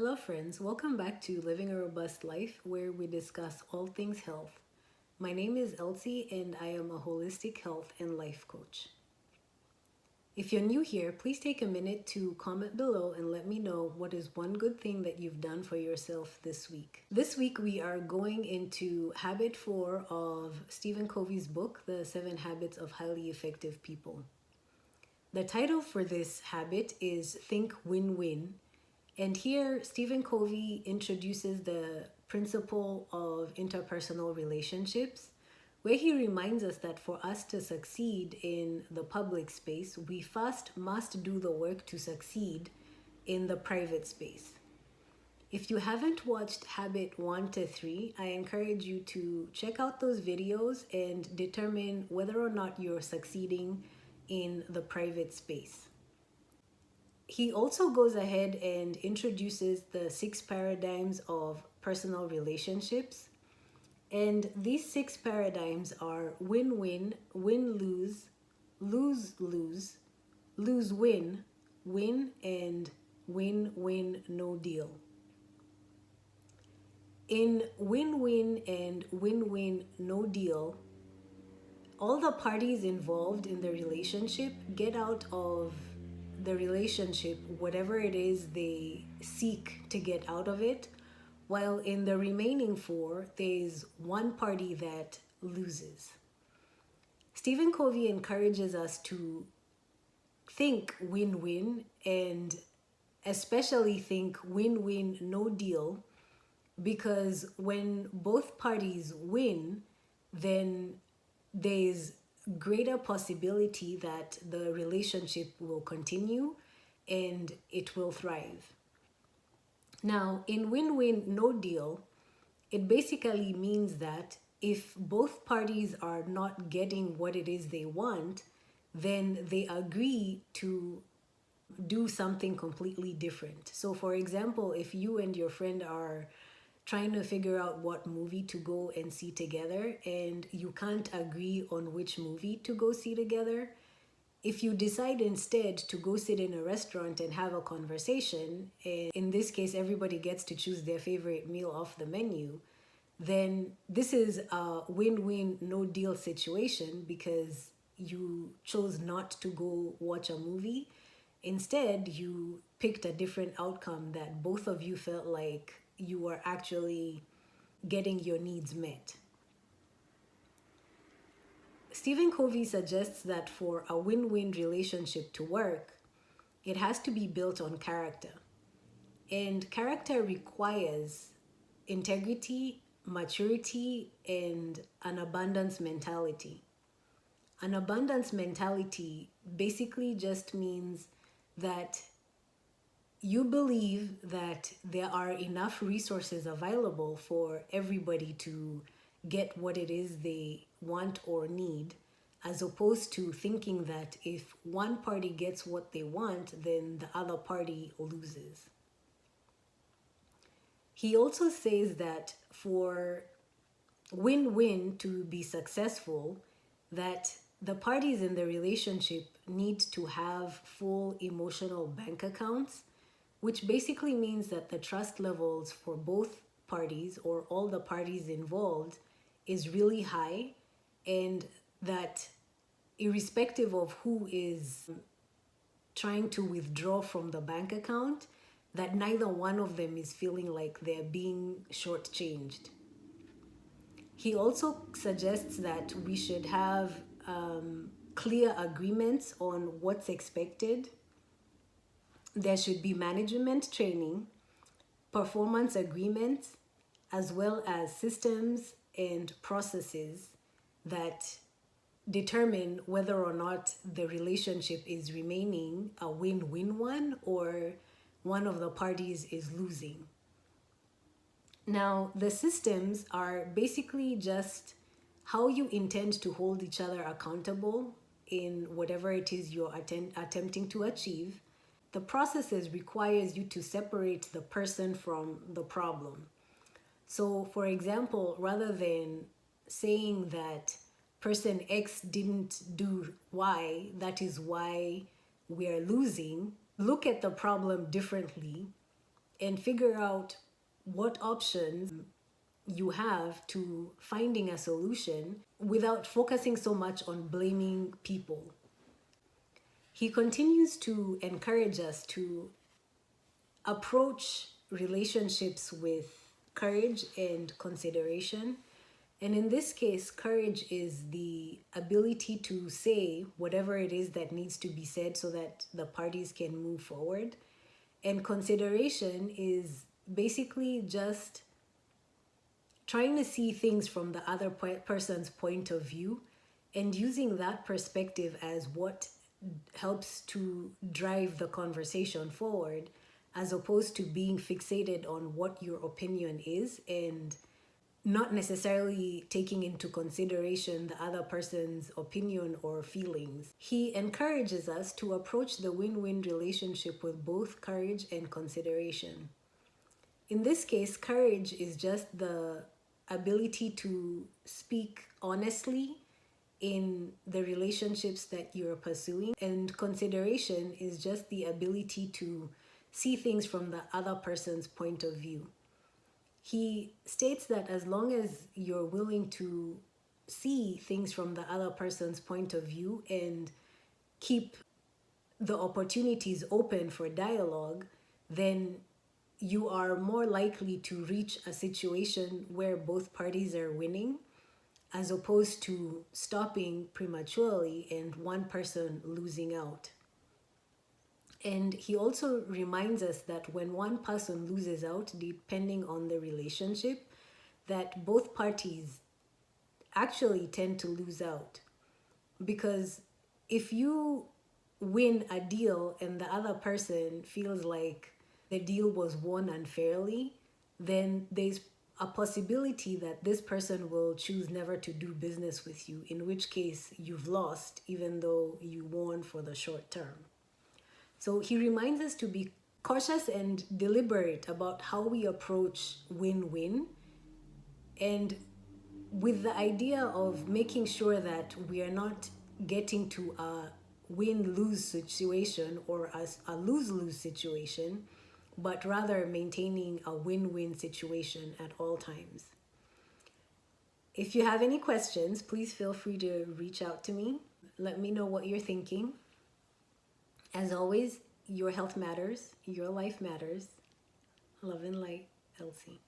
Hello friends, welcome back to Living a Robust Life, where we discuss all things health. My name is Elsie and I am a holistic health and life coach. If you're new here, please take a minute to comment below and let me know what is one good thing that you've done for yourself this week. This week we are going into habit 4 of Stephen Covey's book, The 7 Habits of Highly Effective People. The title for this habit is Think Win-Win. And here, Stephen Covey introduces the principle of interpersonal relationships, where he reminds us that for us to succeed in the public space, we first must do the work to succeed in the private space. If you haven't watched Habit 1 to 3, I encourage you to check out those videos and determine whether or not you're succeeding in the private space. He also goes ahead and introduces the 6 paradigms of personal relationships. And these 6 paradigms are win-win, win-lose, lose-lose, lose-win, win, and win-win no deal. In win-win and win-win no deal, all the parties involved in the relationship get out of the relationship whatever it is they seek to get out of it, while in the remaining 4 there's one party that loses. Stephen Covey encourages us to think win-win, and especially think win-win no deal, because when both parties win, then there's greater possibility that the relationship will continue and it will thrive. Now, in win-win no deal, it basically means that if both parties are not getting what it is they want, then they agree to do something completely different. So for example, if you and your friend are trying to figure out what movie to go and see together, and you can't agree on which movie to go see together, if you decide instead to go sit in a restaurant and have a conversation, and in this case everybody gets to choose their favorite meal off the menu, then this is a win-win no deal situation, because you chose not to go watch a movie. Instead, you picked a different outcome that both of you felt like you were actually getting your needs met. Stephen Covey suggests that for a win-win relationship to work, it has to be built on character. And character requires integrity, maturity, and an abundance mentality. An abundance mentality basically just means that you believe that there are enough resources available for everybody to get what it is they want or need, as opposed to thinking that if one party gets what they want, then the other party loses. He also says that for win-win to be successful, that the parties in the relationship need to have full emotional bank accounts, which basically means that the trust levels for both parties, or all the parties involved, is really high, and that irrespective of who is trying to withdraw from the bank account, that neither one of them is feeling like they're being shortchanged. He also suggests that we should have clear agreements on what's expected. There should be management training, performance agreements, as well as systems and processes that determine whether or not the relationship is remaining a win-win one, or one of the parties is losing. Now, the systems are basically just how you intend to hold each other accountable in whatever it is you're attempting to achieve. The processes requires you to separate the person from the problem. So for example, rather than saying that person X didn't do Y, that is why we are losing, look at the problem differently and figure out what options you have to finding a solution without focusing so much on blaming people. He continues to encourage us to approach relationships with courage and consideration. And in this case, courage is the ability to say whatever it is that needs to be said so that the parties can move forward. And consideration is basically just trying to see things from the other person's point of view and using that perspective as what helps to drive the conversation forward, as opposed to being fixated on what your opinion is and not necessarily taking into consideration the other person's opinion or feelings. He encourages us to approach the win-win relationship with both courage and consideration. In this case, courage is just the ability to speak honestly in the relationships that you're pursuing, and consideration is just the ability to see things from the other person's point of view. He states that as long as you're willing to see things from the other person's point of view and keep the opportunities open for dialogue, then you are more likely to reach a situation where both parties are winning, as opposed to stopping prematurely and one person losing out. And he also reminds us that when one person loses out, depending on the relationship, that both parties actually tend to lose out. Because if you win a deal and the other person feels like the deal was won unfairly, then there's a possibility that this person will choose never to do business with you, in which case you've lost even though you won for the short term. So he reminds us to be cautious and deliberate about how we approach win-win, and with the idea of making sure that we are not getting to a win-lose situation or a lose-lose situation, but rather maintaining a win-win situation at all times. If you have any questions, please feel free to reach out to me. Let me know what you're thinking. As always, your health matters, your life matters. Love and light, Elsie.